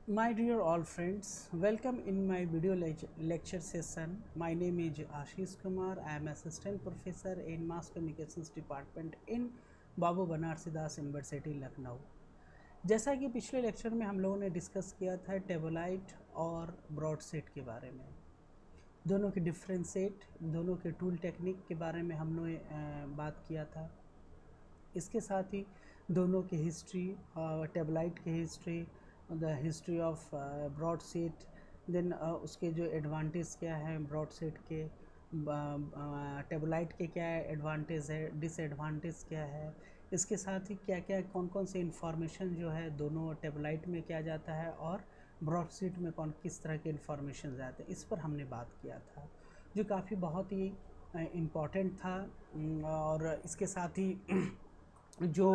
My dear all friends, welcome in my video lecture session. My name is Ashish Kumar. I am assistant professor in mass communications department in Babu Banarsidas university Lucknow. जैसा कि पिछले lecture में हम लोगों ने discuss किया था टेबलाइट और ब्रॉड सेट के बारे में, दोनों के डिफ्रेंशिएट, दोनों के टूल टेक्निक के बारे में हमने बात किया था। इसके साथ ही दोनों की हिस्ट्री, टेबलाइट की history, the history of broadsheet, then उसके जो एडवांटेज क्या है ब्रॉड सेट के, टेबलाइट के क्या एडवांटेज है, डिसएडवांटेज क्या है, इसके साथ ही क्या क्या कौन कौन से इंफॉर्मेशन जो है दोनों टेबलाइट में किया जाता है और ब्रॉड सेट में कौन किस तरह के इंफॉर्मेशन जाते हैं, इस पर हमने बात किया था, जो काफ़ी बहुत ही इम्पॉर्टेंट था। और इसके साथ ही जो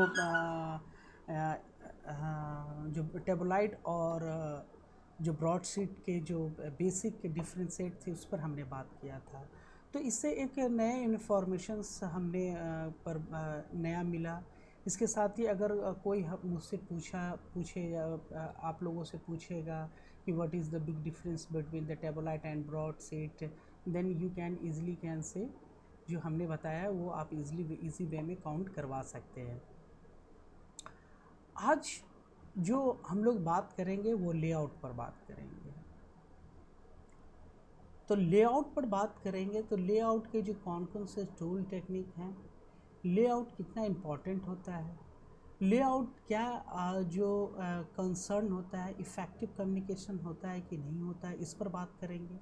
जो टेबलाइट और जो ब्रॉड शीट के जो बेसिक डिफरेंशिएट थे उस पर हमने बात किया था। तो इससे एक नए इन्फॉर्मेशंस हमने नया मिला। इसके साथ ही अगर कोई मुझसे पूछे या आप लोगों से पूछेगा कि what is the big difference between the tabloid and broadsheet, then you can easily can say जो हमने बताया वो आप इजी वे में काउंट करवा सकते हैं। आज जो हम लोग बात करेंगे वो लेआउट पर बात करेंगे। तो लेआउट पर बात करेंगे तो लेआउट के जो कौन कौन से टूल टेक्निक हैं, लेआउट कितना इम्पोर्टेंट होता है, लेआउट क्या जो कंसर्न होता है, इफ़ेक्टिव कम्युनिकेशन होता है कि नहीं होता है, इस पर बात करेंगे।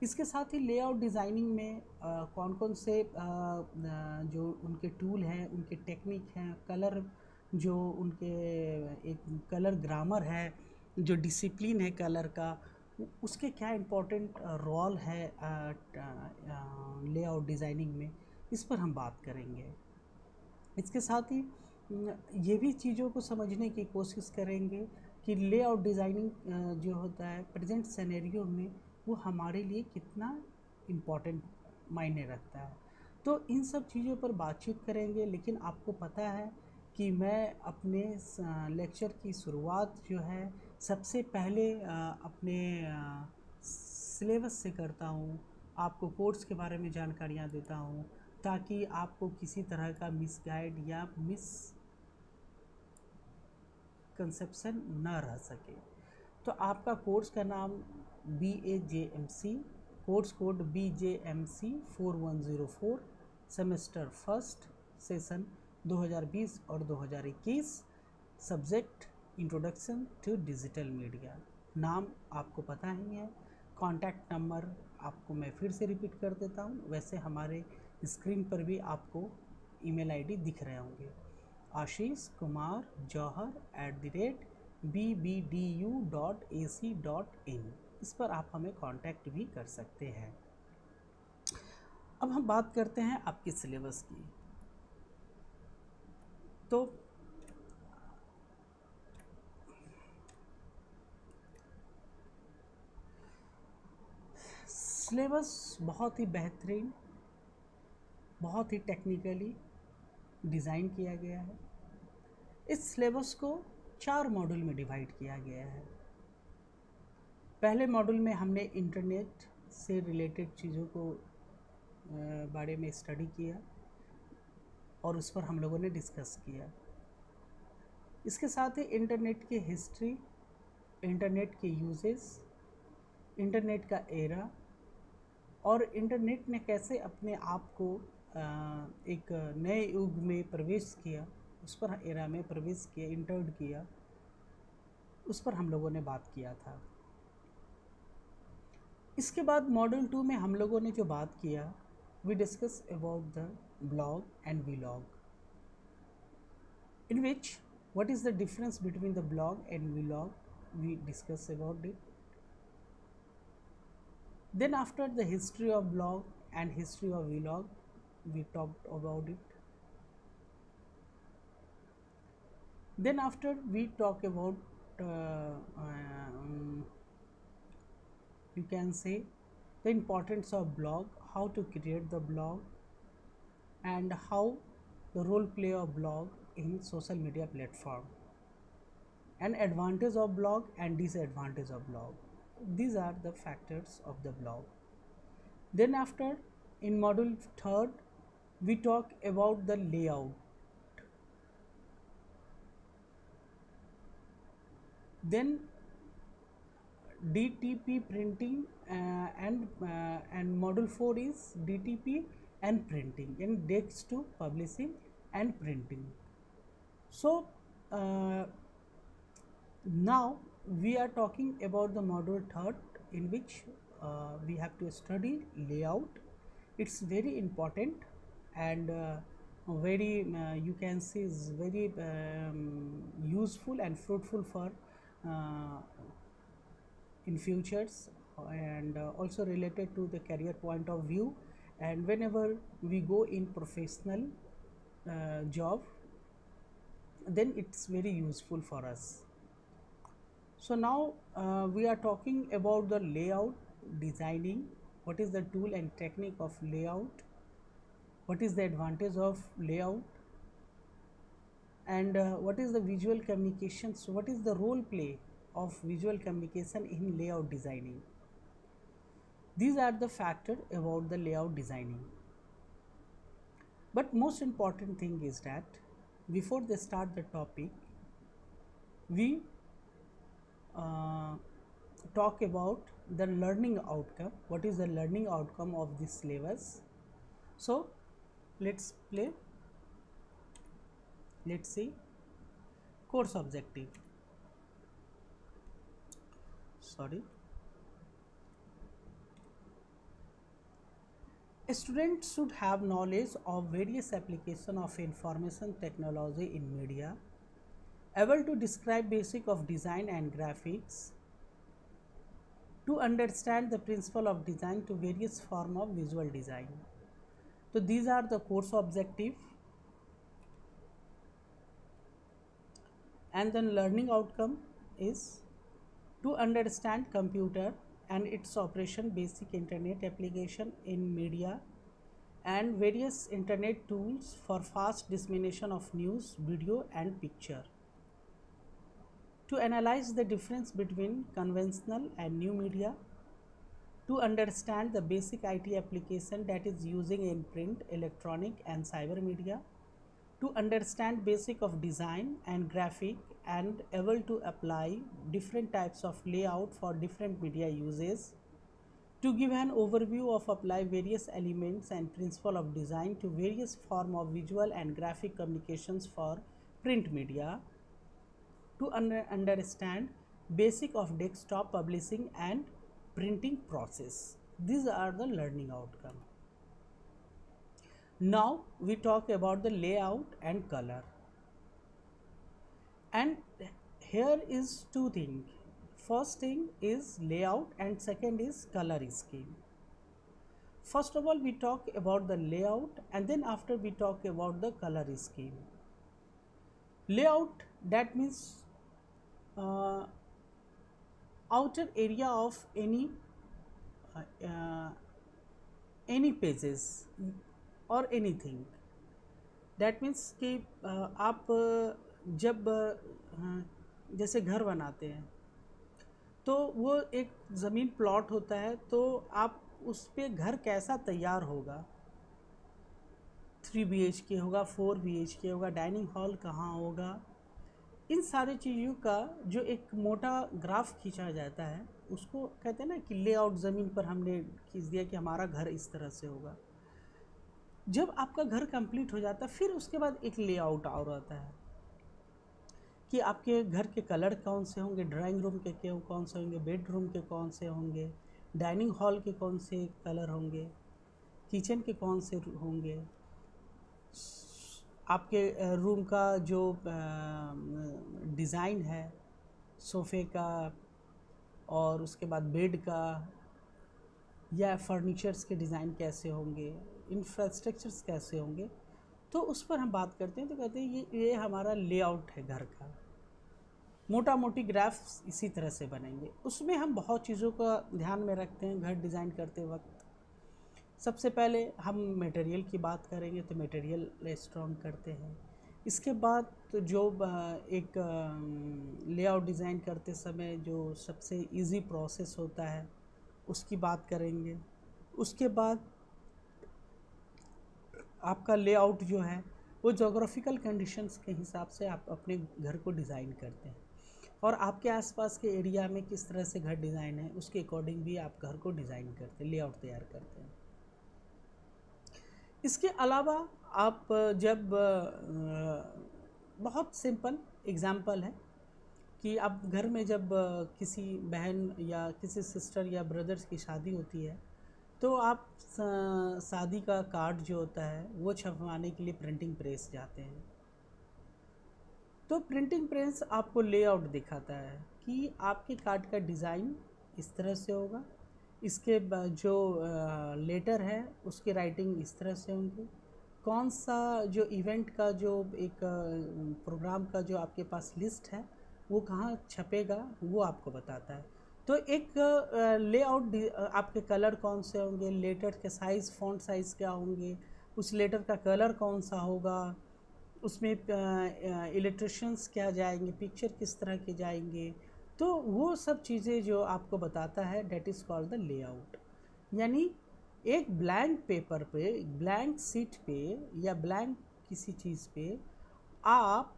इसके साथ ही लेआउट डिज़ाइनिंग में कौन कौन से जो उनके टूल हैं, उनके टेक्निक हैं, कलर जो उनके एक कलर ग्रामर है, जो डिसिप्लिन है कलर का, उसके क्या इम्पोर्टेंट रोल है लेआउट डिज़ाइनिंग में, इस पर हम बात करेंगे। इसके साथ ही ये भी चीज़ों को समझने की कोशिश करेंगे कि लेआउट डिज़ाइनिंग जो होता है प्रेजेंट सिनेरियो में वो हमारे लिए कितना इम्पोर्टेंट मायने रखता है। तो इन सब चीज़ों पर बातचीत करेंगे। लेकिन आपको पता है कि मैं अपने लेक्चर की शुरुआत जो है सबसे पहले अपने सिलेबस से करता हूँ, आपको कोर्स के बारे में जानकारियाँ देता हूँ ताकि आपको किसी तरह का मिसगाइड या मिस कंसेप्शन न रह सके। तो आपका कोर्स का नाम BAJMC, course code BJMC 4104, semester first, session 2020 और 2021, subject introduction to digital media. नाम आपको पता ही है। कॉन्टैक्ट नंबर आपको मैं फिर से रिपीट कर देता हूँ, वैसे हमारे स्क्रीन पर भी आपको ईमेल आईडी दिख रहे होंगे, आशीष कुमार जौहर @BBDU.AC.in। इस पर आप हमें कांटेक्ट भी कर सकते हैं। अब हम बात करते हैं आपके सिलेबस की। तो सिलेबस बहुत ही बेहतरीन, बहुत ही टेक्निकली डिज़ाइन किया गया है। इस सिलेबस को 4 मॉड्यूल में डिवाइड किया गया है। पहले मॉड्यूल में हमने इंटरनेट से रिलेटेड चीज़ों को बारे में स्टडी किया और उस पर हम लोगों ने डिस्कस किया। इसके साथ ही इंटरनेट की हिस्ट्री, इंटरनेट के यूजेस, इंटरनेट का एरा और इंटरनेट ने कैसे अपने आप को एक नए युग में प्रवेश किया, उस पर एरा में प्रवेश किया, इंटर्ड किया, उस पर हम लोगों ने बात किया था। इसके बाद मॉड्यूल 2 में हम लोगों ने जो बात किया, we discuss about the blog and vlog, in which what is the difference between the blog and vlog we discuss about it. Then after the history of blog and history of vlog we talked about it. Then after we talk about you can say the importance of blog, how to create the blog and how the role play of blog in social media platform. an advantage of blog and disadvantage of blog. These are the factors of the blog. Then after, in module 3rd, we talk about the layout. Then DTP printing and module 4 is DTP and printing, and text to publishing and printing. So now we are talking about the module 3rd, in which we have to study layout. It's very important and very you can see is very useful and fruitful for in futures, and also related to the career point of view, and whenever we go in professional job, then it's very useful for us. So now we are talking about the layout designing. What is the tool and technique of layout? What is the advantage of layout? And what is the visual communication? So what is the role play of visual communication in layout designing? These are the factors about the layout designing. But most important thing is that before they start the topic, we talk about the learning outcome. What is the learning outcome of this syllabus? So let's see course objective. A student should have knowledge of various applications of information technology in media, able to describe basic of design and graphics, to understand the principle of design to various form of visual design. So these are the course objective. And then learning outcome is to understand computer and its operation, basic internet application in media, and various internet tools for fast dissemination of news, video and picture. To analyze the difference between conventional and new media. To understand the basic IT application that is using in print, electronic and cyber media. To understand basic of design and graphic and able to apply different types of layout for different media uses. To give an overview of apply various elements and principle of design to various form of visual and graphic communications for print media. To understand basic of desktop publishing and printing process. These are the learning outcome. Now we talk about the layout and color. And here is two things. First thing is layout and second is color scheme. First of all, we talk about the layout and then after we talk about the color scheme. Layout, that means outer area of any pages or anything. That means कि आप जब जैसे घर बनाते हैं तो वो एक ज़मीन प्लॉट होता है, तो आप उस पे घर कैसा तैयार होगा, 3 BHK होगा, 4 BHK होगा, डाइनिंग हॉल कहाँ होगा, इन सारी चीज़ों का जो एक मोटा ग्राफ खींचा जाता है उसको कहते हैं ना कि लेआउट ज़मीन पर हमने खींच दिया कि हमारा घर इस तरह से होगा। जब आपका घर कंप्लीट हो जाता है फिर उसके बाद एक लेआउट और आता है कि आपके घर के कलर कौन से होंगे, ड्राइंग रूम के कौन से होंगे, बेडरूम के कौन से होंगे, डाइनिंग हॉल के कौन से कलर होंगे, किचन के कौन से होंगे, आपके रूम का जो डिज़ाइन है सोफ़े का और उसके बाद बेड का या फर्नीचर्स के डिज़ाइन कैसे होंगे, इंफ्रास्ट्रक्चर्स कैसे होंगे, तो उस पर हम बात करते हैं। तो कहते हैं ये हमारा लेआउट है घर का। मोटा मोटी ग्राफ्स इसी तरह से बनेंगे। उसमें हम बहुत चीज़ों का ध्यान में रखते हैं घर डिज़ाइन करते वक्त। सबसे पहले हम मटेरियल की बात करेंगे तो मटेरियल स्ट्रॉन्ग करते हैं, इसके बाद तो जो एक लेआउट डिज़ाइन करते समय जो सबसे इजी प्रोसेस होता है उसकी बात करेंगे। उसके बाद आपका लेआउट जो है वो जोग्राफिकल कंडीशंस के हिसाब से आप अपने घर को डिज़ाइन करते हैं, और आपके आसपास के एरिया में किस तरह से घर डिज़ाइन है उसके अकॉर्डिंग भी आप घर को डिज़ाइन करते हैं, लेआउट तैयार करते हैं। इसके अलावा आप जब बहुत सिंपल एग्जांपल है कि आप घर में जब किसी बहन या किसी सिस्टर या ब्रदर्स की शादी होती है तो आप शादी का कार्ड जो होता है वो छपवाने के लिए प्रिंटिंग प्रेस जाते हैं। तो प्रिंटिंग प्रेस आपको लेआउट दिखाता है कि आपके कार्ड का डिज़ाइन इस तरह से होगा, इसके जो लेटर है उसकी राइटिंग इस तरह से होंगी, कौन सा जो इवेंट का जो एक प्रोग्राम का जो आपके पास लिस्ट है वो कहाँ छपेगा वो आपको बताता है। तो एक लेआउट आपके कलर कौन से होंगे, लेटर के साइज़, फ़ॉन्ट साइज़ क्या होंगे, उस लेटर का कलर कौन सा होगा, उसमें इलेक्ट्रिशियंस क्या जाएंगे, पिक्चर किस तरह के जाएंगे, तो वो सब चीज़ें जो आपको बताता है that is called the layout. यानी एक ब्लैंक पेपर पे, ब्लैंक सीट पे या ब्लैंक किसी चीज़ पे आप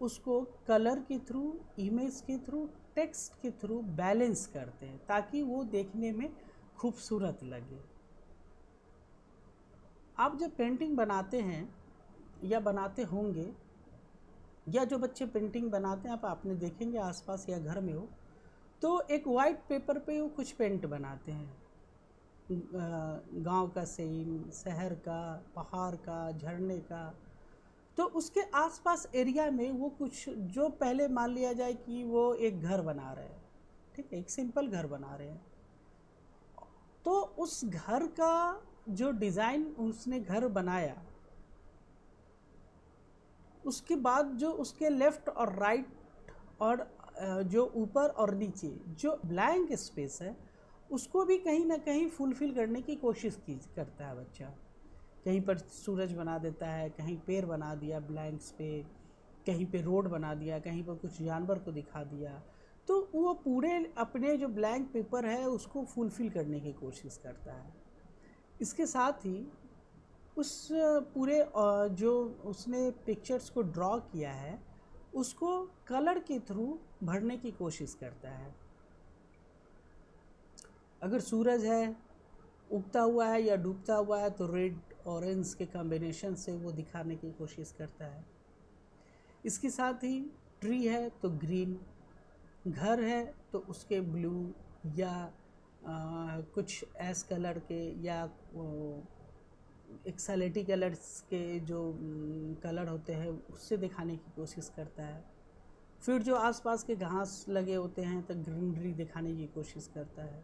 उसको कलर के थ्रू, इमेज के थ्रू, टेक्स्ट के थ्रू बैलेंस करते हैं ताकि वो देखने में खूबसूरत लगे। आप जब पेंटिंग बनाते हैं या बनाते होंगे, या जो बच्चे पेंटिंग बनाते हैं आप आपने देखेंगे आसपास या घर में हो, तो एक वाइट पेपर पे वो कुछ पेंट बनाते हैं, गांव का सीन, शहर का, पहाड़ का, झरने का। तो उसके आसपास एरिया में वो कुछ जो पहले मान लिया जाए कि वो एक घर बना रहे हैं, ठीक है, एक सिंपल घर बना रहे हैं, तो उस घर का जो डिज़ाइन उसने घर बनाया, उसके बाद जो उसके लेफ़्ट और राइट और जो ऊपर और नीचे जो ब्लैंक स्पेस है उसको भी कहीं ना कहीं फुलफ़िल करने की कोशिश की करता है बच्चा। कहीं पर सूरज बना देता है, कहीं पेड़ बना दिया ब्लैंक्स पे, कहीं पे रोड बना दिया, कहीं पर कुछ जानवर को दिखा दिया। तो वो पूरे अपने जो ब्लैंक पेपर है उसको फुलफ़िल करने की कोशिश करता है। इसके साथ ही उस पूरे जो उसने पिक्चर्स को ड्रॉ किया है उसको कलर के थ्रू भरने की कोशिश करता है। अगर सूरज है, उगता हुआ है या डूबता हुआ है, तो रेड ऑरेंज के कॉम्बिनेशन से वो दिखाने की कोशिश करता है। इसके साथ ही ट्री है तो ग्रीन, घर है तो उसके ब्लू या कुछ ऐस कलर के या एक्सलेटी कलर्स के जो कलर होते हैं उससे दिखाने की कोशिश करता है। फिर जो आसपास के घास लगे होते हैं तो ग्रीनरी दिखाने की कोशिश करता है।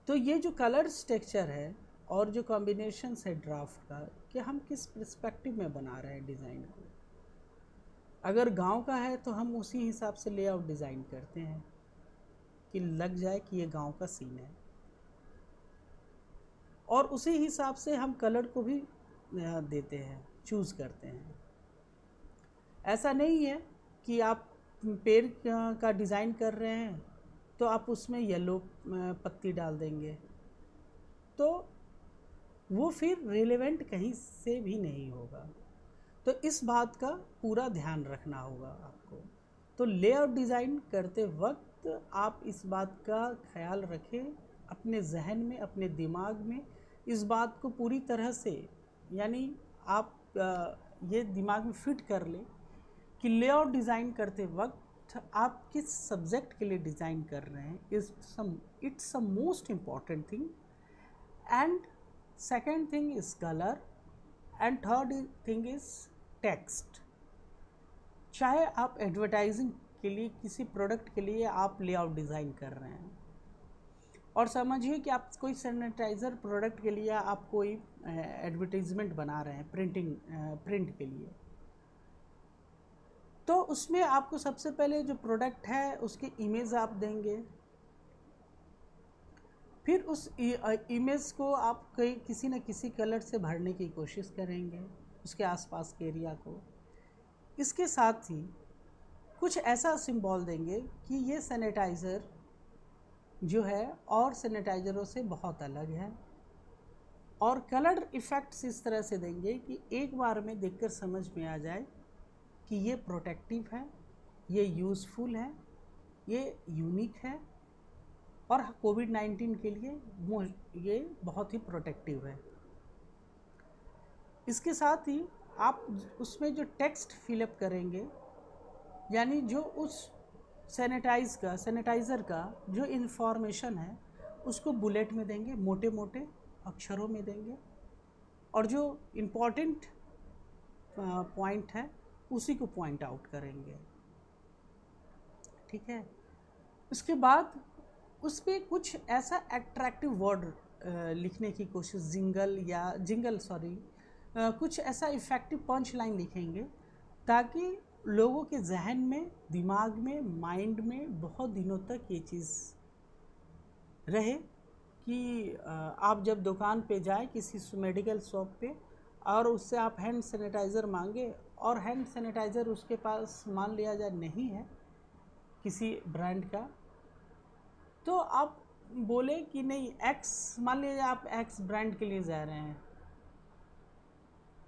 तो ये जो कलर टेक्सचर है और जो कॉम्बिनेशंस है ड्राफ्ट का कि हम किस पर्सपेक्टिव में बना रहे हैं डिज़ाइन को। अगर गांव का है तो हम उसी हिसाब से लेआउट डिज़ाइन करते हैं कि लग जाए कि ये गांव का सीन है, और उसी हिसाब से हम कलर को भी देते हैं, चूज़ करते हैं। ऐसा नहीं है कि आप पेड़ का डिज़ाइन कर रहे हैं तो आप उसमें येलो पत्ती डाल देंगे, तो वो फिर रिलेवेंट कहीं से भी नहीं होगा। तो इस बात का पूरा ध्यान रखना होगा आपको। तो लेआउट डिज़ाइन करते वक्त आप इस बात का ख्याल रखें अपने जहन में, अपने दिमाग में, इस बात को पूरी तरह से, यानी आप ये दिमाग में फिट कर लें कि लेआउट डिज़ाइन करते वक्त आप किस सब्जेक्ट के लिए डिज़ाइन कर रहे हैं, it's a most important thing. And second thing is colour, and third thing is text. चाहे आप एडवर्टाइजिंग के लिए, किसी प्रोडक्ट के लिए आप लेआउट डिज़ाइन कर रहे हैं, और समझिए कि आप कोई सैनिटाइज़र प्रोडक्ट के लिए आप कोई एडवर्टाइजमेंट बना रहे हैं प्रिंट के लिए, तो उसमें आपको सबसे पहले जो प्रोडक्ट है उसकी इमेज आप देंगे। फिर उस इमेज को आप किसी न किसी कलर से भरने की कोशिश करेंगे उसके आसपास के एरिया को। इसके साथ ही कुछ ऐसा सिंबल देंगे कि ये सैनिटाइज़र जो है और सैनिटाइज़रों से बहुत अलग है, और कलर इफ़ेक्ट्स इस तरह से देंगे कि एक बार में देखकर समझ में आ जाए कि ये प्रोटेक्टिव है, ये यूज़फुल है, ये यूनिक है, और कोविड-19 के लिए ये बहुत ही प्रोटेक्टिव है। इसके साथ ही आप उसमें जो टेक्स्ट फिलअप करेंगे, यानी जो उस सैनिटाइज़र का जो इन्फॉर्मेशन है उसको बुलेट में देंगे, मोटे मोटे अक्षरों में देंगे, और जो इम्पोर्टेंट पॉइंट है उसी को पॉइंट आउट करेंगे। ठीक है। उसके बाद उस पर कुछ ऐसा एट्रैक्टिव वर्ड लिखने की कोशिश, कुछ ऐसा इफ़ेक्टिव पंच लाइन लिखेंगे ताकि लोगों के जहन में, दिमाग में, माइंड में बहुत दिनों तक ये चीज़ रहे कि आप जब दुकान पे जाए किसी मेडिकल शॉप पे और उससे आप हैंड सैनिटाइज़र मांगे और हैंड सैनिटाइज़र उसके पास मान लिया जाए नहीं है किसी ब्रांड का, तो आप बोले कि नहीं एक्स, मान लीजिए आप एक्स ब्रांड के लिए जा रहे हैं,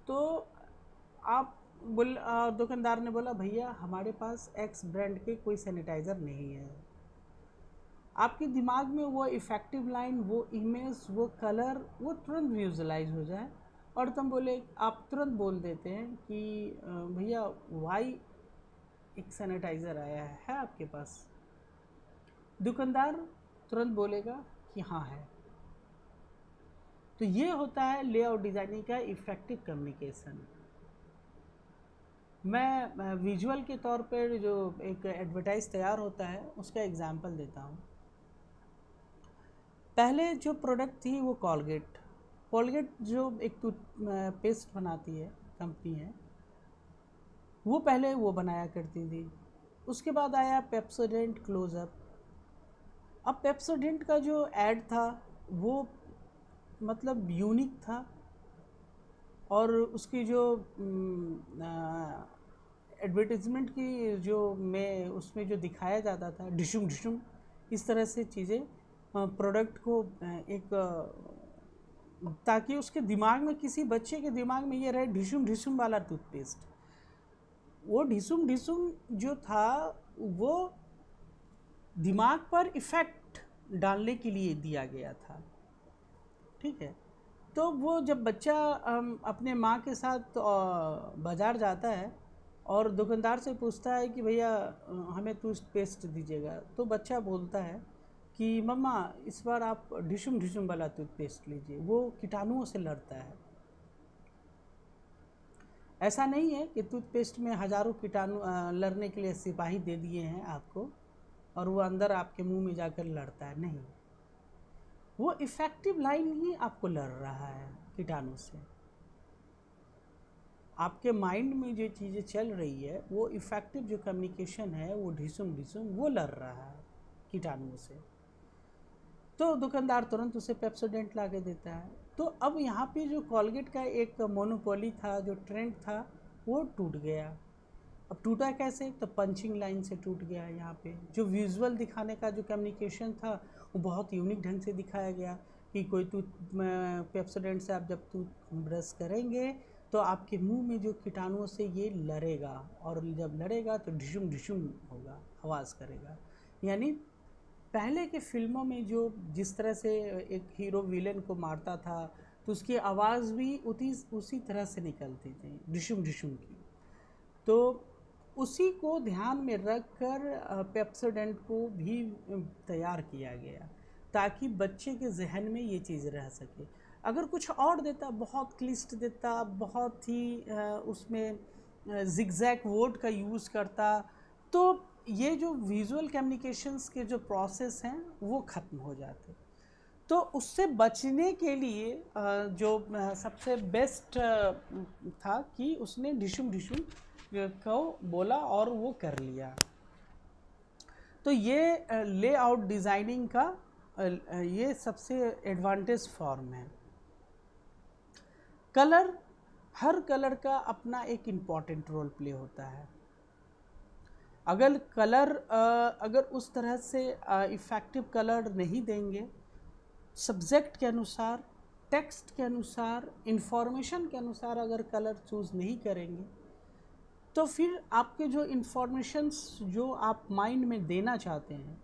तो आप दुकानदार ने बोला भैया हमारे पास एक्स ब्रांड के कोई सैनिटाइज़र नहीं है। आपके दिमाग में वो इफ़ेक्टिव लाइन, वो इमेज, वो कलर, वो तुरंत विजुअलाइज हो जाए और आप तुरंत बोल देते हैं कि भैया वाई एक सैनिटाइज़र आया है आपके पास। दुकानदार तुरंत बोलेगा कि हाँ है। तो ये होता है लेआउट डिज़ाइनिंग का इफ़ेक्टिव कम्युनिकेशन। मैं विजुअल के तौर पर जो एक एडवर्टाइज तैयार होता है उसका एग्जांपल देता हूँ। पहले जो प्रोडक्ट थी वो कोलगेट जो एक पेस्ट बनाती है कंपनी है, वो पहले वो बनाया करती थी। उसके बाद आया पेप्सोडेंट क्लोजअप। अब पेप्सोडेंट का जो ऐड था वो मतलब यूनिक था, और उसकी जो एडवर्टीज़मेंट की जो उसमें जो दिखाया जाता था ढिशुम ढिशुम, इस तरह से चीज़ें प्रोडक्ट को ताकि उसके दिमाग में, किसी बच्चे के दिमाग में ये रहे ढिशुम ढिशुम वाला टूथपेस्ट। वो ढिशुम ढिशुम जो था वो दिमाग पर इफ़ेक्ट डालने के लिए दिया गया था। ठीक है। तो वो जब बच्चा अपने माँ के साथ बाज़ार जाता है और दुकानदार से पूछता है कि भैया हमें टूथपेस्ट दीजिएगा, तो बच्चा बोलता है कि मम्मा इस बार आप ढिशुम ढिशुम वाला टूथपेस्ट लीजिए, वो कीटाणुओं से लड़ता है। ऐसा नहीं है कि टूथपेस्ट में हज़ारों कीटाणु लड़ने के लिए सिपाही दे दिए हैं आपको और वो अंदर आपके मुंह में जाकर लड़ता है, नहीं। वो इफ़ेक्टिव लाइन ही आपको लड़ रहा है कीटाणु से। आपके माइंड में जो चीज़ें चल रही है वो इफ़ेक्टिव जो कम्युनिकेशन है वो ढिसुम ढिसुम वो लड़ रहा है कीटाणुओं से। तो दुकानदार तुरंत उसे पेप्सोडेंट ला के देता है। तो अब यहाँ पे जो कोलगेट का एक मोनोपोली था, जो ट्रेंड था, वो टूट गया। अब टूटा कैसे? तो पंचिंग लाइन से टूट गया। यहाँ पे जो विजुअल दिखाने का जो कम्युनिकेशन था वो बहुत यूनिक ढंग से दिखाया गया कि कोई पेप्सोडेंट से आप जब टूथ ब्रश करेंगे तो आपके मुंह में जो कीटाणुओं से ये लड़ेगा, और जब लड़ेगा तो ढिशुम ढिशुम होगा, आवाज़ करेगा। यानी पहले के फिल्मों में जो जिस तरह से एक हीरो विलेन को मारता था तो उसकी आवाज़ भी उसी तरह से निकलती थी, ढिशुम ढिशुम की। तो उसी को ध्यान में रख कर पेप्सोडेंट को भी तैयार किया गया ताकि बच्चे के जहन में ये चीज़ रह सके। अगर कुछ और देता, बहुत क्लिष्ट देता, बहुत ही उसमें जिगजैग वर्ड का यूज़ करता, तो ये जो विजुअल कम्युनिकेशंस के जो प्रोसेस हैं वो ख़त्म हो जाते। तो उससे बचने के लिए जो सबसे बेस्ट था कि उसने ढिशुम ढिशुम को बोला और वो कर लिया। तो ये लेआउट डिज़ाइनिंग का ये सबसे एडवांटेज फॉर्म है। कलर हर कलर का अपना एक इम्पॉर्टेंट रोल प्ले होता है। अगर कलर अगर उस तरह से इफ़ेक्टिव कलर नहीं देंगे, सब्जेक्ट के अनुसार, टेक्स्ट के अनुसार, इंफॉर्मेशन के अनुसार अगर कलर चूज़ नहीं करेंगे, तो फिर आपके जो इन्फॉर्मेशंस जो आप माइंड में देना चाहते हैं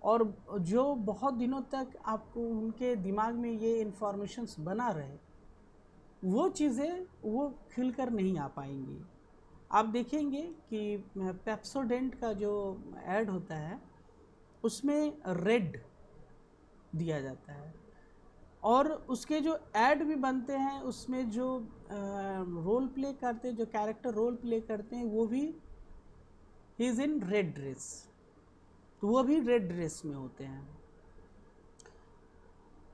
और जो बहुत दिनों तक आपको उनके दिमाग में ये इन्फॉर्मेशंस बना रहे, वो चीज़ें वो खिलकर नहीं आ पाएंगी। आप देखेंगे कि पेप्सोडेंट का जो ऐड होता है उसमें रेड दिया जाता है, और उसके जो ऐड भी बनते हैं उसमें जो रोल प्ले करते हैं, जो कैरेक्टर रोल प्ले करते हैं, वो भी he is in red dress, तो वो भी रेड ड्रेस में होते हैं।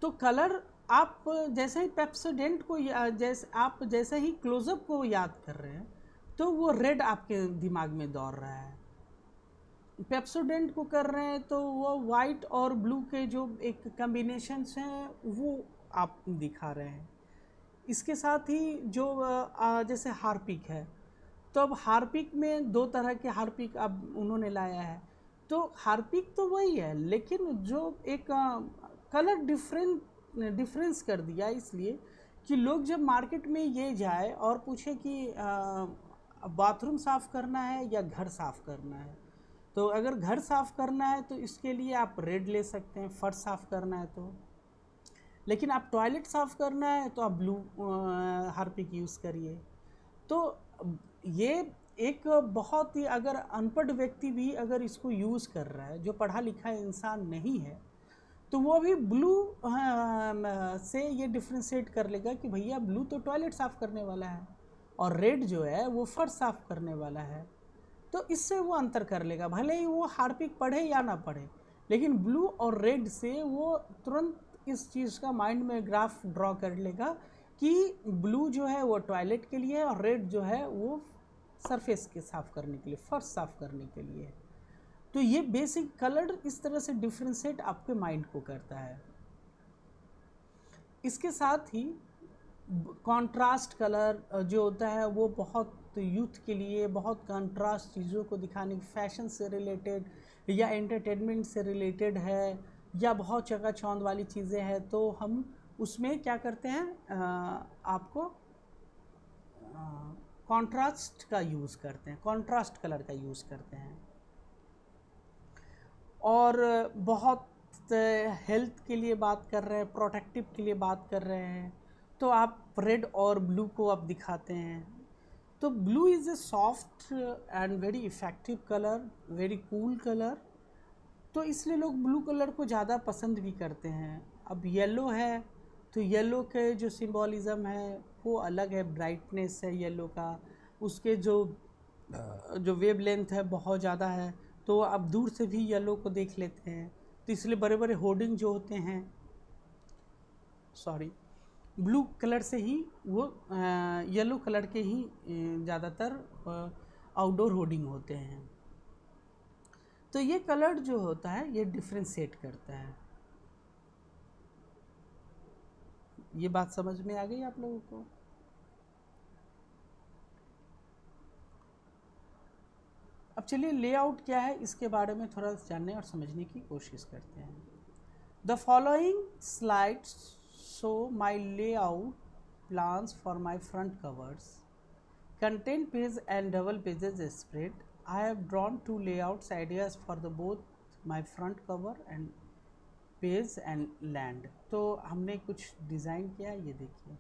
तो कलर आप जैसे ही पेप्सोडेंट को आप जैसे ही क्लोजअप को याद कर रहे हैं तो वो रेड आपके दिमाग में दौड़ रहा है। पेप्सोडेंट को कर रहे हैं तो वो वाइट और ब्लू के जो एक कम्बिनेशंस हैं वो आप दिखा रहे हैं। इसके साथ ही जो जैसे हार्पिक है, तो अब हार्पिक में दो तरह के हार्पिक अब उन्होंने लाया है, तो हार्पिक तो वही है, लेकिन जो एक कलर डिफरेंस कर दिया, इसलिए कि लोग जब मार्केट में ये जाए और पूछे कि बाथरूम साफ़ करना है या घर साफ़ करना है, तो अगर घर साफ़ करना है तो इसके लिए आप रेड ले सकते हैं, फर्श साफ़ करना है तो, लेकिन आप टॉयलेट साफ़ करना है तो आप ब्लू हार्पिक यूज़ करिए। तो ये एक बहुत ही, अगर अनपढ़ व्यक्ति भी अगर इसको यूज़ कर रहा है, जो पढ़ा लिखा इंसान नहीं है, तो वो भी ब्लू से ये डिफ्रेंशिएट कर लेगा कि भैया ब्लू तो टॉयलेट साफ़ करने वाला है और रेड जो है वो फर्श साफ़ करने वाला है। तो इससे वो अंतर कर लेगा, भले ही वो हार्पिक पढ़े या ना पढ़े, लेकिन ब्लू और रेड से वो तुरंत इस चीज़ का माइंड में ग्राफ ड्रॉ कर लेगा कि ब्लू जो है वो टॉयलेट के लिए और रेड जो है वो सरफेस के साफ़ करने के लिए, फर्श साफ़ करने के लिए। तो ये बेसिक कलर इस तरह से डिफ्रेंशिएट आपके माइंड को करता है। इसके साथ ही कॉन्ट्रास्ट कलर जो होता है वो बहुत यूथ के लिए बहुत कंट्रास्ट चीज़ों को दिखाने, फैशन से रिलेटेड या एंटरटेनमेंट से रिलेटेड है या बहुत चकाचौंध वाली चीज़ें हैं, तो हम उसमें क्या करते हैं, आपको कॉन्ट्रास्ट का यूज़ करते हैं, कॉन्ट्रास्ट कलर का यूज़ करते हैं। और बहुत हेल्थ के लिए बात कर रहे हैं, प्रोटेक्टिव के लिए बात कर रहे हैं, तो आप रेड और ब्लू को आप दिखाते हैं। तो blue is a soft and very effective colour, very cool colour, तो इसलिए लोग ब्लू कलर को ज़्यादा पसंद भी करते हैं। अब येलो है तो येलो के जो सिंबॉलिज़म है वो अलग है, ब्राइटनेस है येलो का, उसके जो वेव लेंथ है बहुत ज़्यादा है, तो आप दूर से भी येलो को देख लेते हैं। तो इसलिए बड़े बड़े होर्डिंग जो होते हैं, ब्लू कलर से ही वो येलो कलर के ही ज़्यादातर आउटडोर होर्डिंग होते हैं। तो ये कलर जो होता है ये डिफ्रेंशिएट करता है। ये बात समझ में आ गई आप लोगों को? अब चलिए लेआउट क्या है इसके बारे में थोड़ा जानने और समझने की कोशिश करते हैं। The following slides show my layout plans for my front covers. Content page and double pages spread. I have drawn two layouts ideas for the both my front cover and page and land. तो हमने कुछ design किया, ये देखिए।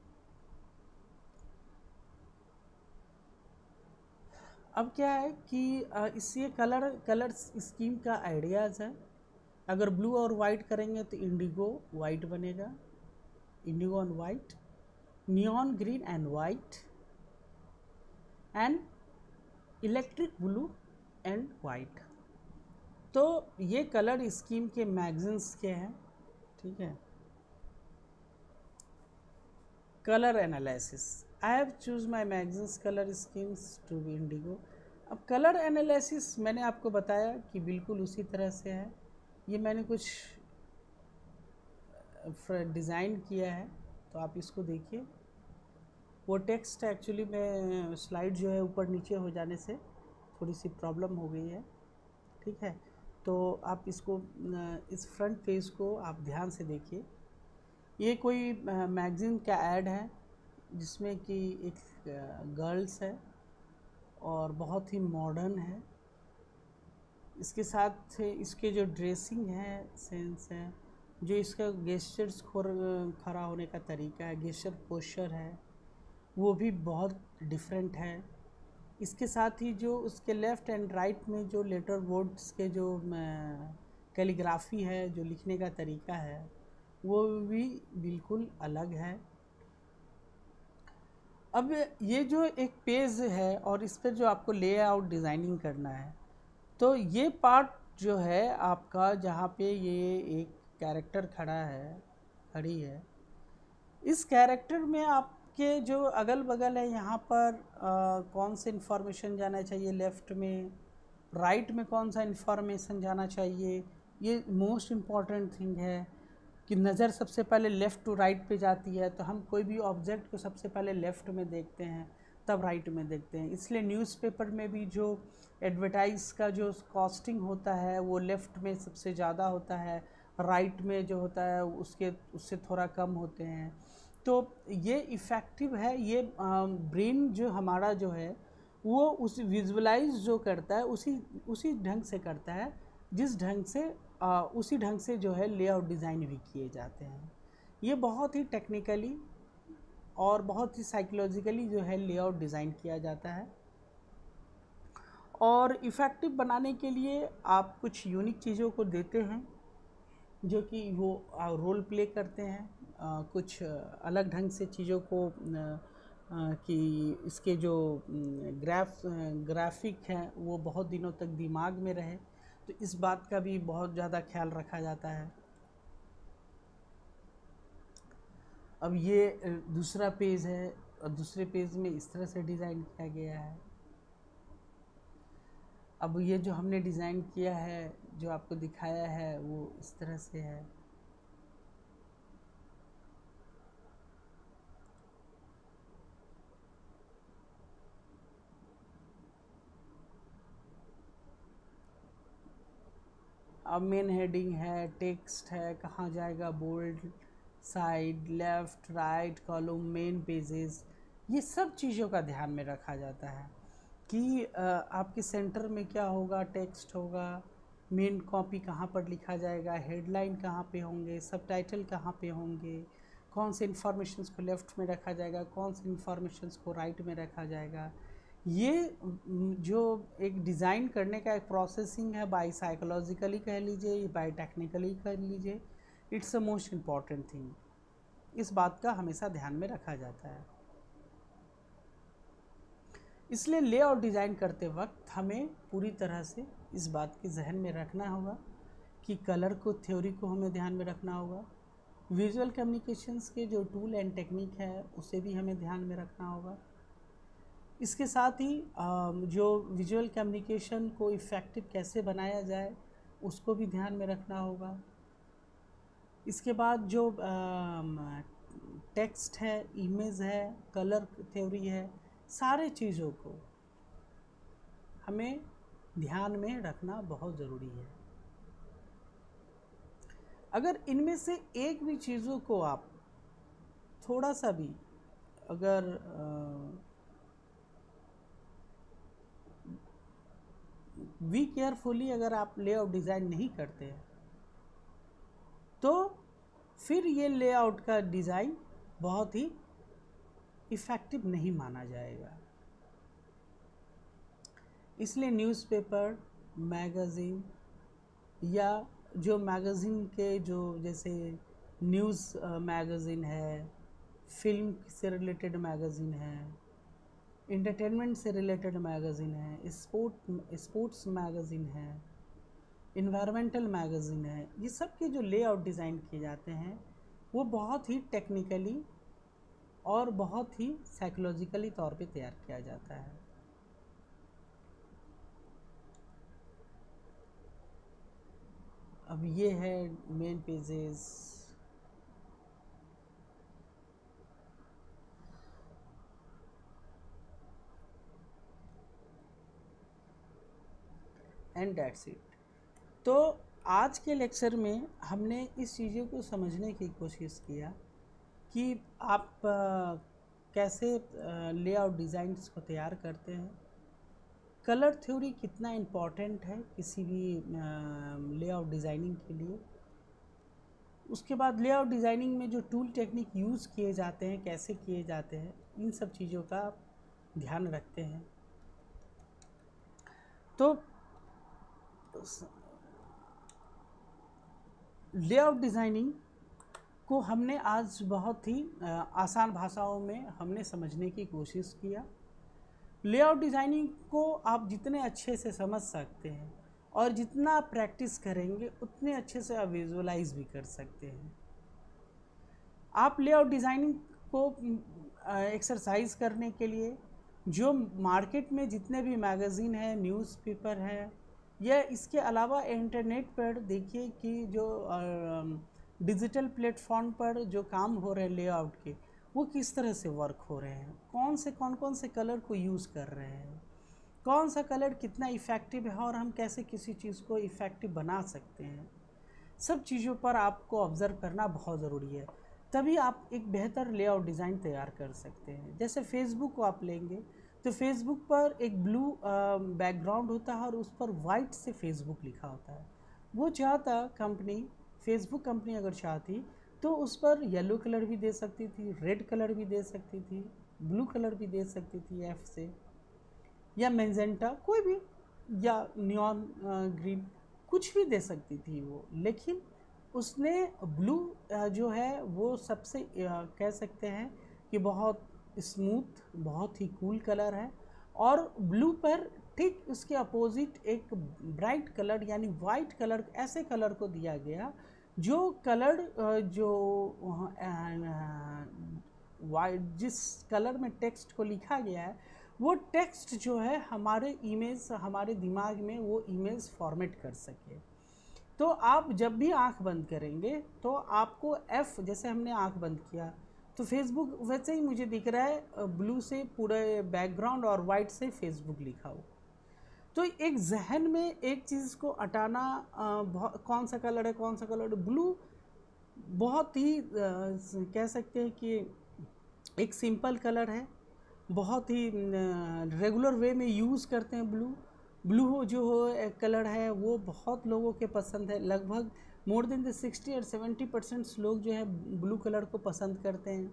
अब क्या है कि इससे कलर स्कीम का आइडियाज़ है। अगर ब्लू और वाइट करेंगे तो इंडिगो वाइट बनेगा, Indigo and white, neon green and white, and electric blue and white. तो ये कलर स्कीम के मैगजीन्स के हैं, ठीक है। Colour analysis, I have choose my magazines colour schemes to be indigo. अब कलर एनालिसिस मैंने आपको बताया कि बिल्कुल उसी तरह से है। ये मैंने कुछ डिज़ाइन किया है, तो आप इसको देखिए। वो टेक्स्ट एक्चुअली में स्लाइड जो है ऊपर नीचे हो जाने से थोड़ी सी प्रॉब्लम हो गई है, ठीक है। तो आप इसको इस फ्रंट पेज को आप ध्यान से देखिए। ये कोई मैगज़ीन का ऐड है जिसमें कि एक गर्ल्स है और बहुत ही मॉडर्न है। इसके साथ इसके जो ड्रेसिंग है, सेंस है, जो इसका गेस्चर्स खड़ा होने का तरीका है, गेस्चर पोस्चर है, वो भी बहुत डिफरेंट है। इसके साथ ही जो उसके लेफ़्ट एंड राइट में जो लेटर वर्ड्स के जो कैलीग्राफी है, जो लिखने का तरीका है, वो भी बिल्कुल अलग है। अब ये जो एक पेज है और इस पर जो आपको लेआउट डिज़ाइनिंग करना है, तो ये पार्ट जो है आपका, जहाँ पे ये एक कैरेक्टर खड़ी है, इस कैरेक्टर में आपके जो अगल बगल है, यहाँ पर कौन सा इन्फॉर्मेशन जाना चाहिए, लेफ़्ट में, राइट में कौन सा इन्फॉर्मेशन जाना चाहिए, ये मोस्ट इम्पॉर्टेंट थिंग है कि नज़र सबसे पहले लेफ़्ट टू राइट पे जाती है। तो हम कोई भी ऑब्जेक्ट को सबसे पहले लेफ़्ट में देखते हैं, तब राइट में देखते हैं। इसलिए न्यूज़पेपर में भी जो एडवर्टाइज का जो कॉस्टिंग होता है वो लेफ़्ट में सबसे ज़्यादा होता है, राइट में जो होता है उससे थोड़ा कम होते हैं। तो ये इफ़ेक्टिव है। ये ब्रेन जो हमारा जो है वो उस विजुअलाइज जो करता है उसी ढंग से करता है, जिस ढंग से उसी ढंग से जो है लेआउट डिज़ाइन भी किए जाते हैं। ये बहुत ही टेक्निकली और बहुत ही साइकोलॉजिकली जो है लेआउट डिज़ाइन किया जाता है। और इफ़ेक्टिव बनाने के लिए आप कुछ यूनिक चीज़ों को देते हैं जो कि वो रोल प्ले करते हैं, कुछ अलग ढंग से चीज़ों को कि इसके जो ग्राफिक हैं वो बहुत दिनों तक दिमाग में रहे, तो इस बात का भी बहुत ज़्यादा ख्याल रखा जाता है। अब ये दूसरा पेज है और दूसरे पेज में इस तरह से डिज़ाइन किया गया है। अब ये जो हमने डिज़ाइन किया है, जो आपको दिखाया है, वो इस तरह से है। अब मेन हेडिंग है, टेक्स्ट है, कहाँ जाएगा, bold, side, left, right, column, main pages, ये सब चीज़ों का ध्यान में रखा जाता है कि आपके सेंटर में क्या होगा, टेक्स्ट होगा, मेन कॉपी कहाँ पर लिखा जाएगा, हेडलाइन कहाँ पे होंगे, सबटाइटल कहाँ पे होंगे, कौन से इन्फॉर्मेशंस को लेफ़्ट में रखा जाएगा, कौन से इन्फॉर्मेशंस को राइट में रखा जाएगा। ये जो एक डिज़ाइन करने का एक प्रोसेसिंग है, बाय साइकोलॉजिकली कह लीजिए, बाय टेक्निकली कह लीजिए, it's a most important thing. इस बात का हमेशा ध्यान में रखा जाता है। इसलिए लेआउट डिज़ाइन करते वक्त हमें पूरी तरह से इस बात के जहन में रखना होगा कि कलर को, थ्योरी को हमें ध्यान में रखना होगा। विजुअल कम्युनिकेशंस के जो टूल एंड टेक्निक है उसे भी हमें ध्यान में रखना होगा। इसके साथ ही जो विजुअल कम्युनिकेशन को इफ़ेक्टिव कैसे बनाया जाए उसको भी ध्यान में रखना होगा। इसके बाद जो टेक्स्ट है, इमेज है, कलर थ्योरी है, सारे चीज़ों को हमें ध्यान में रखना बहुत ज़रूरी है। अगर इनमें से एक भी चीज़ों को आप थोड़ा सा भी अगर वी केयरफुली अगर आप लेआउट डिज़ाइन नहीं करते हैं तो फिर ये लेआउट का डिज़ाइन बहुत ही इफ़ेक्टिव नहीं माना जाएगा। इसलिए न्यूज़पेपर, मैगज़ीन या जो मैगज़ीन के जो जैसे न्यूज़ मैगज़ीन है, फिल्म से रिलेटेड मैगज़ीन है, इंटरटेनमेंट से रिलेटेड मैगज़ीन है, स्पोर्ट्स मैगज़ीन है, इन्वायरमेंटल मैगज़ीन है, ये सब के जो लेआउट डिज़ाइन किए जाते हैं वो बहुत ही टेक्निकली और बहुत ही साइकोलॉजिकली तौर पे तैयार किया जाता है। अब ये है main pages. And that's it. तो आज के लेक्चर में हमने इस चीज़ों को समझने की कोशिश किया कि आप कैसे लेआउट डिज़ाइंस को तैयार करते हैं, कलर थ्योरी कितना इम्पॉर्टेंट है किसी भी लेआउट डिज़ाइनिंग के लिए, उसके बाद लेआउट डिज़ाइनिंग में जो टूल टेक्निक यूज़ किए जाते हैं कैसे किए जाते हैं, इन सब चीज़ों का ध्यान रखते हैं। तो लेआउट डिज़ाइनिंग को हमने आज बहुत ही आसान भाषाओं में हमने समझने की कोशिश किया। लेआउट डिज़ाइनिंग को आप जितने अच्छे से समझ सकते हैं और जितना आप प्रैक्टिस करेंगे उतने अच्छे से आप विजुअलाइज भी कर सकते हैं। आप लेआउट डिज़ाइनिंग को एक्सरसाइज करने के लिए जो मार्केट में जितने भी मैगज़ीन है, न्यूज़पेपर है, या इसके अलावा इंटरनेट पर देखिए कि जो डिजिटल प्लेटफॉर्म पर जो काम हो रहे हैं लेआउट के, वो किस तरह से वर्क हो रहे हैं, कौन कौन से कलर को यूज़ कर रहे हैं, कौन सा कलर कितना इफ़ेक्टिव है और हम कैसे किसी चीज़ को इफ़ेक्टिव बना सकते हैं, सब चीज़ों पर आपको ऑब्ज़र्व करना बहुत ज़रूरी है। तभी आप एक बेहतर लेआउट डिज़ाइन तैयार कर सकते हैं। जैसे फेसबुक को आप लेंगे तो फेसबुक पर एक ब्लू बैकग्राउंड होता है और उस पर वाइट से फेसबुक लिखा होता है। वो चाहता कंपनी, फेसबुक कंपनी अगर चाहती तो उस पर येलो कलर भी दे सकती थी, रेड कलर भी दे सकती थी, ब्लू कलर भी दे सकती थी एफ से, या मैजेंटा कोई भी, या नियॉन ग्रीन, कुछ भी दे सकती थी वो। लेकिन उसने ब्लू जो है वो सबसे कह सकते हैं कि बहुत स्मूथ, बहुत ही कूल कलर है। और ब्लू पर ठीक उसके अपोजिट एक ब्राइट कलर यानी वाइट कलर, ऐसे कलर को दिया गया जो कलर जो वाइट जिस कलर में टेक्स्ट को लिखा गया है वो टेक्स्ट जो है हमारे इमेज, हमारे दिमाग में वो इमेज फॉर्मेट कर सके। तो आप जब भी आंख बंद करेंगे तो आपको एफ़, जैसे हमने आंख बंद किया तो फेसबुक वैसे ही मुझे दिख रहा है ब्लू से पूरे बैकग्राउंड और वाइट से फेसबुक लिखा हो। तो एक जहन में एक चीज़ को हटाना, कौन सा कलर है कौन सा कलर है, ब्लू बहुत ही कह सकते हैं कि एक सिंपल कलर है, बहुत ही रेगुलर वे में यूज़ करते हैं। ब्लू जो हो कलर है वो बहुत लोगों के पसंद है, लगभग मोर देन 60 और 70% लोग जो है ब्लू कलर को पसंद करते हैं।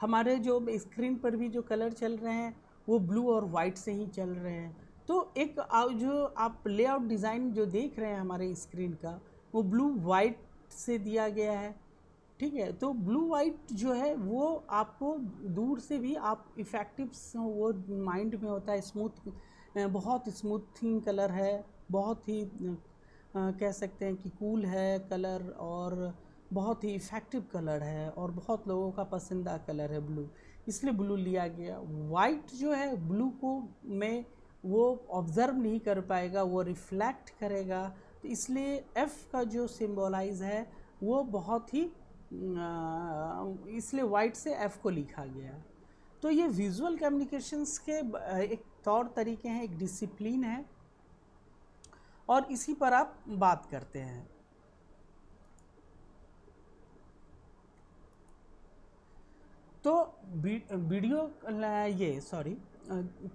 हमारे जो स्क्रीन पर भी जो कलर चल रहे हैं वो ब्लू और वाइट से ही चल रहे हैं। तो एक जो आप लेआउट डिज़ाइन जो देख रहे हैं हमारे स्क्रीन का वो ब्लू वाइट से दिया गया है, ठीक है। तो ब्लू वाइट जो है वो आपको दूर से भी आप इफ़ेक्टिव वो माइंड में होता है, स्मूथ, बहुत स्मूथिंग कलर है, बहुत ही कह सकते हैं कि कूल है कलर, और बहुत ही इफ़ेक्टिव कलर है और बहुत लोगों का पसंदीदा कलर है ब्लू, इसलिए ब्लू लिया गया। वाइट जो है ब्लू को में वो ऑब्ज़र्व नहीं कर पाएगा, वो रिफ्लेक्ट करेगा, तो इसलिए एफ़ का जो सिंबलाइज है वो बहुत ही इसलिए वाइट से एफ़ को लिखा गया। तो ये विजुअल कम्युनिकेशंस के एक तौर तरीके हैं, एक डिसिप्लिन है, और इसी पर आप बात करते हैं। तो वीडियो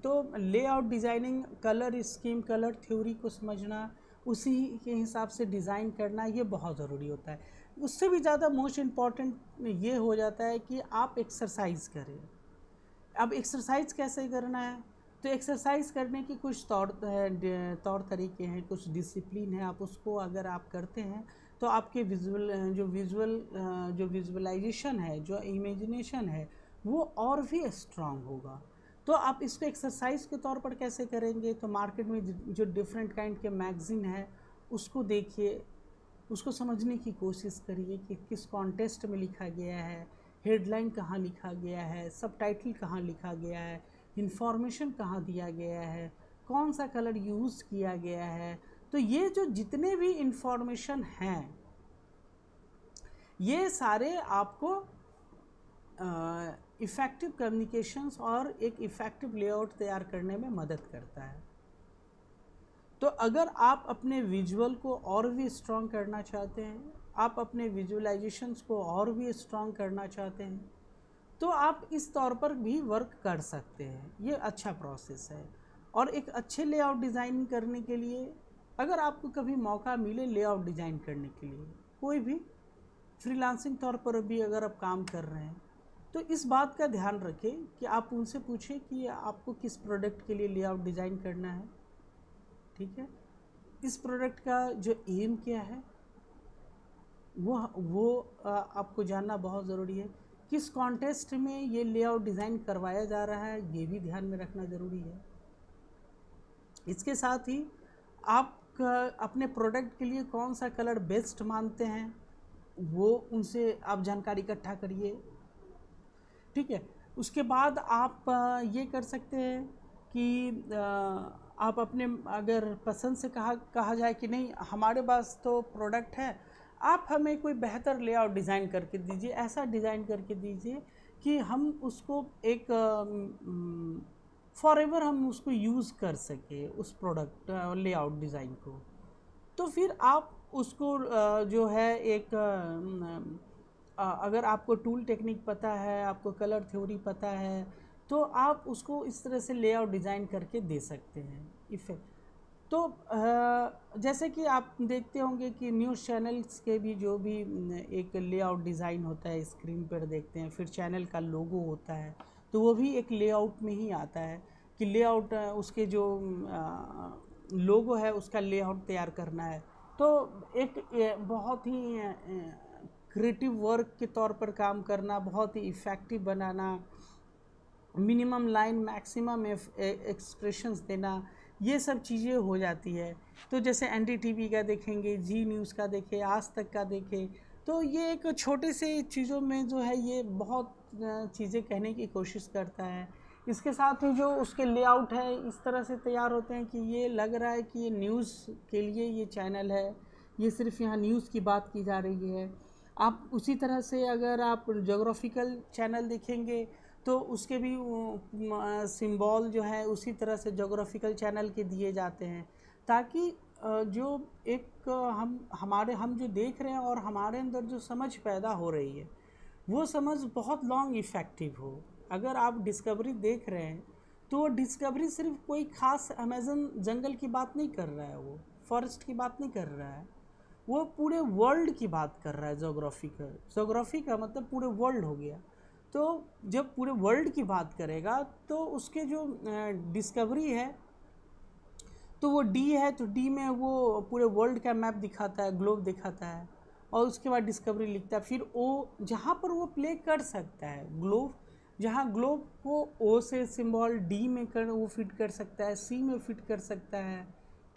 तो layout designing, colour scheme, colour theory को समझना, उसी के हिसाब से डिज़ाइन करना, ये बहुत ज़रूरी होता है। उससे भी ज़्यादा मोस्ट इम्पॉर्टेंट ये हो जाता है कि आप एक्सरसाइज करें। अब एक्सरसाइज कैसे करना है, तो एक्सरसाइज करने की कुछ तौर तरीके हैं, कुछ डिसिप्लिन है। आप उसको अगर आप करते हैं तो आपके जो विजुअलाइजेशन है, जो इमेजिनेशन है, वो और भी स्ट्रांग होगा। तो आप इसको एक्सरसाइज के तौर पर कैसे करेंगे, तो मार्केट में जो डिफरेंट काइंड के मैगज़ीन है उसको देखिए, उसको समझने की कोशिश करिए कि किस कॉन्टेस्ट में लिखा गया है, हेडलाइन कहाँ लिखा गया है, सब टाइटल कहाँ लिखा गया है, इन्फॉर्मेशन कहाँ दिया गया है, कौन सा कलर यूज़ किया गया है। तो ये जो जितने भी इन्फॉर्मेशन हैं ये सारे आपको इफ़ेक्टिव कम्युनिकेशंस और एक इफ़ेक्टिव लेआउट तैयार करने में मदद करता है। तो अगर आप अपने विजुअल को और भी स्ट्रॉन्ग करना चाहते हैं, आप अपने विजुअलाइजेशंस को और भी स्ट्रॉन्ग करना चाहते हैं, तो आप इस तौर पर भी वर्क कर सकते हैं। ये अच्छा प्रोसेस है। और एक अच्छे लेआउट डिज़ाइन करने के लिए, अगर आपको कभी मौका मिले लेआउट डिज़ाइन करने के लिए, कोई भी फ्रीलांसिंग तौर पर भी अगर आप काम कर रहे हैं, तो इस बात का ध्यान रखें कि आप उनसे पूछें कि आपको किस प्रोडक्ट के लिए लेआउट डिज़ाइन करना है। ठीक है, इस प्रोडक्ट का जो एम क्या है वो आपको जानना बहुत ज़रूरी है। किस कॉन्टेस्ट में ये लेआउट डिज़ाइन करवाया जा रहा है, ये भी ध्यान में रखना ज़रूरी है। इसके साथ ही आप अपने प्रोडक्ट के लिए कौन सा कलर बेस्ट मानते हैं, वो उनसे आप जानकारी इकट्ठा करिए। ठीक है, उसके बाद आप ये कर सकते हैं कि आप अपने अगर पसंद से कहा जाए कि नहीं हमारे पास तो प्रोडक्ट है, आप हमें कोई बेहतर लेआउट डिज़ाइन करके दीजिए, ऐसा डिज़ाइन करके दीजिए कि हम उसको एक फॉरएवर हम उसको यूज़ कर सके, उस प्रोडक्ट लेआउट डिज़ाइन को। तो फिर आप उसको जो है एक अगर आपको टूल टेक्निक पता है, आपको कलर थ्योरी पता है, तो आप उसको इस तरह से लेआउट डिज़ाइन करके दे सकते हैं इफ़ेक्ट। तो जैसे कि आप देखते होंगे कि न्यूज़ चैनल्स के भी जो भी एक लेआउट डिज़ाइन होता है, स्क्रीन पर देखते हैं, फिर चैनल का लोगो होता है, तो वो भी एक लेआउट में ही आता है कि लेआउट उसके जो लोगो है उसका लेआउट तैयार करना है। तो एक बहुत ही क्रिएटिव वर्क के तौर पर काम करना, बहुत ही इफ़ेक्टिव बनाना, मिनिमम लाइन मैक्सिमम एक्सप्रेशंस देना, ये सब चीज़ें हो जाती है। तो जैसे NDTV का देखेंगे, जी न्यूज़ का देखें, आज तक का देखें, तो ये एक छोटे से चीज़ों में जो है ये बहुत चीज़ें कहने की कोशिश करता है। इसके साथ ही जो उसके लेआउट है इस तरह से तैयार होते हैं कि ये लग रहा है कि ये न्यूज़ के लिए ये चैनल है, ये सिर्फ यहाँ न्यूज़ की बात की जा रही है। आप उसी तरह से अगर आप ज्योग्राफिकल चैनल देखेंगे तो उसके भी सिंबल जो है उसी तरह से ज्योग्राफिकल चैनल के दिए जाते हैं, ताकि जो एक हम जो देख रहे हैं और हमारे अंदर जो समझ पैदा हो रही है वो समझ बहुत लॉन्ग इफ़ेक्टिव हो। अगर आप डिस्कवरी देख रहे हैं तो वो डिस्कवरी सिर्फ कोई ख़ास अमेज़न जंगल की बात नहीं कर रहा है, वो फॉरेस्ट की बात नहीं कर रहा है, वो पूरे वर्ल्ड की बात कर रहा है। जोग्राफी का मतलब पूरे वर्ल्ड हो गया। तो जब पूरे वर्ल्ड की बात करेगा तो उसके जो डिस्कवरी है तो वो डी है, तो डी में वो पूरे वर्ल्ड का मैप दिखाता है, ग्लोब दिखाता है, और उसके बाद डिस्कवरी लिखता है। फिर ओ जहाँ पर वो प्ले कर सकता है ग्लोब, जहाँ ग्लोब को ओ से सिंबल डी में वो फिट कर सकता है, सी में फिट कर सकता है,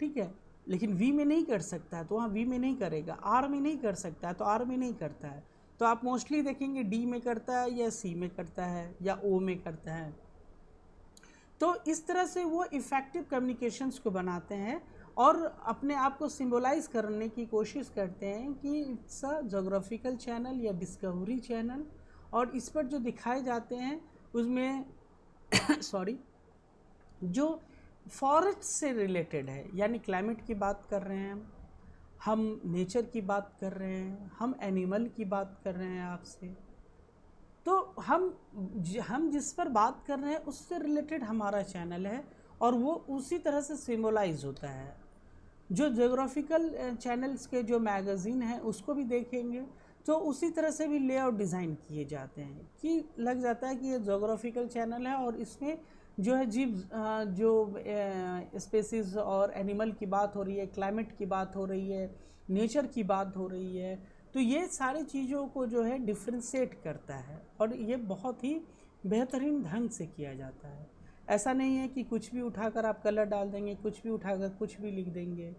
ठीक है, लेकिन वी में नहीं कर सकता है तो वहाँ वी में नहीं करेगा, आर में नहीं कर सकता है तो आर में नहीं करता है। तो आप मोस्टली देखेंगे डी में करता है या सी में करता है या ओ में करता है। तो इस तरह से वो इफ़ेक्टिव कम्युनिकेशंस को बनाते हैं और अपने आप को सिंबलाइज करने की कोशिश करते हैं कि इट्स अ जोग्राफिकल चैनल या डिस्कवरी चैनल, और इस पर जो दिखाए जाते हैं उसमें सॉरी जो फॉरेस्ट से रिलेटेड है, यानी क्लाइमेट की बात कर रहे हैं हम नेचर की बात कर रहे हैं, हम एनिमल की बात कर रहे हैं आपसे, तो हम जिस पर बात कर रहे हैं उससे रिलेटेड हमारा चैनल है और वो उसी तरह से सिम्बलाइज होता है। जो ज्योग्राफिकल चैनल्स के जो मैगज़ीन हैं उसको भी देखेंगे तो उसी तरह से भी लेआउट डिज़ाइन किए जाते हैं कि लग जाता है कि ये ज्योग्राफिकल चैनल है और इसमें जो है जीव जो स्पेसीज़ और एनिमल की बात हो रही है, क्लाइमेट की बात हो रही है, नेचर की बात हो रही है, तो ये सारी चीज़ों को जो है डिफ्रेंशिएट करता है और ये बहुत ही बेहतरीन ढंग से किया जाता है। ऐसा नहीं है कि कुछ भी उठाकर आप कलर डाल देंगे, कुछ भी उठाकर कुछ भी लिख देंगे,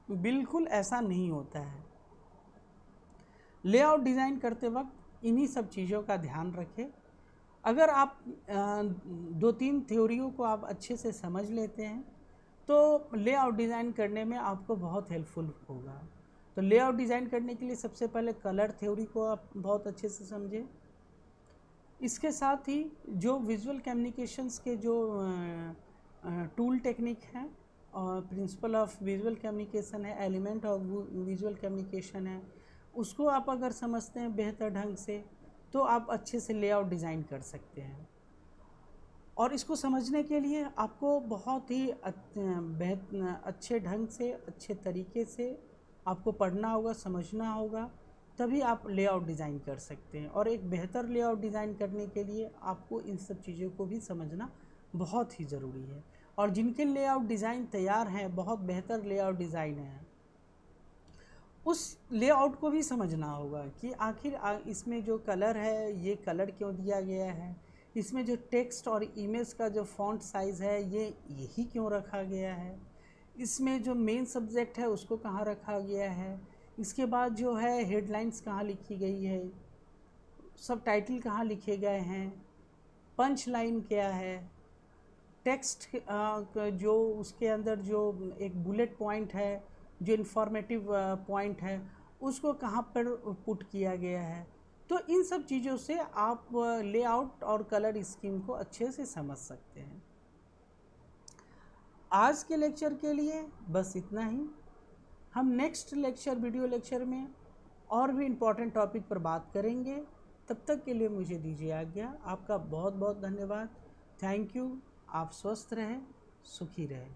बिल्कुल ऐसा नहीं होता है। लेआउट डिज़ाइन करते वक्त इन्हीं सब चीज़ों का ध्यान रखें। अगर आप 2-3 थ्योरियों को आप अच्छे से समझ लेते हैं तो लेआउट डिज़ाइन करने में आपको बहुत हेल्पफुल होगा। तो लेआउट डिज़ाइन करने के लिए सबसे पहले कलर थ्योरी को आप बहुत अच्छे से समझें। इसके साथ ही जो विजुअल कम्युनिकेशंस के जो टूल टेक्निक हैं प्रिंसिपल ऑफ विजुअल कम्युनिकेशन है, एलिमेंट ऑफ विजुअल कम्युनिकेशन है, उसको आप अगर समझते हैं बेहतर ढंग से तो आप अच्छे से लेआउट डिज़ाइन कर सकते हैं। और इसको समझने के लिए आपको बहुत ही अच्छे ढंग से, अच्छे तरीके से आपको पढ़ना होगा, समझना होगा, तभी आप लेआउट डिज़ाइन कर सकते हैं। और एक बेहतर लेआउट डिज़ाइन करने के लिए आपको इन सब चीज़ों को भी समझना बहुत ही ज़रूरी है। और जिनके लेआउट डिज़ाइन तैयार हैं, बहुत बेहतर लेआउट डिज़ाइन है, उस लेआउट को भी समझना होगा कि आखिर इसमें जो कलर है ये कलर क्यों दिया गया है, इसमें जो टेक्स्ट और इमेज का जो फॉन्ट साइज़ है ये यही क्यों रखा गया है, इसमें जो मेन सब्जेक्ट है उसको कहाँ रखा गया है, इसके बाद जो है हेडलाइंस कहाँ लिखी गई है, सब टाइटल कहाँ लिखे गए हैं, पंच लाइन क्या है, टेक्स्ट जो उसके अंदर जो एक बुलेट पॉइंट है, जो इन्फॉर्मेटिव पॉइंट है, उसको कहाँ पर पुट किया गया है। तो इन सब चीज़ों से आप लेआउट और कलर स्कीम को अच्छे से समझ सकते हैं। आज के लेक्चर के लिए बस इतना ही। हम नेक्स्ट लेक्चर, वीडियो लेक्चर में और भी इम्पोर्टेंट टॉपिक पर बात करेंगे। तब तक के लिए मुझे दीजिए आज्ञा। आपका बहुत बहुत धन्यवाद। Thank you. आप स्वस्थ रहें, सुखी रहें।